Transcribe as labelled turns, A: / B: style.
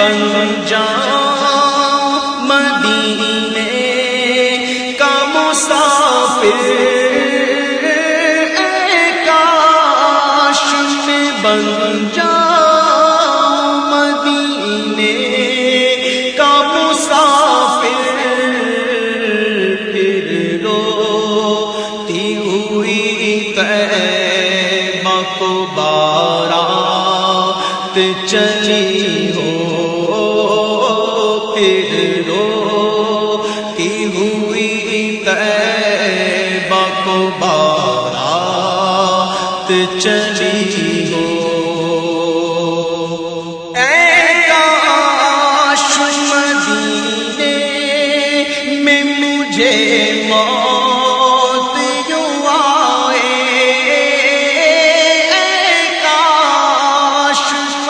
A: بن جاؤں مدینے کا مسافر، اے کاش میں بن جاؤں مدینے کا مسافر، پھر روتی ہوئی طیبہ کو بارات چلی ہو، پھر روتی ہوئی طیبہ کو بارات چلی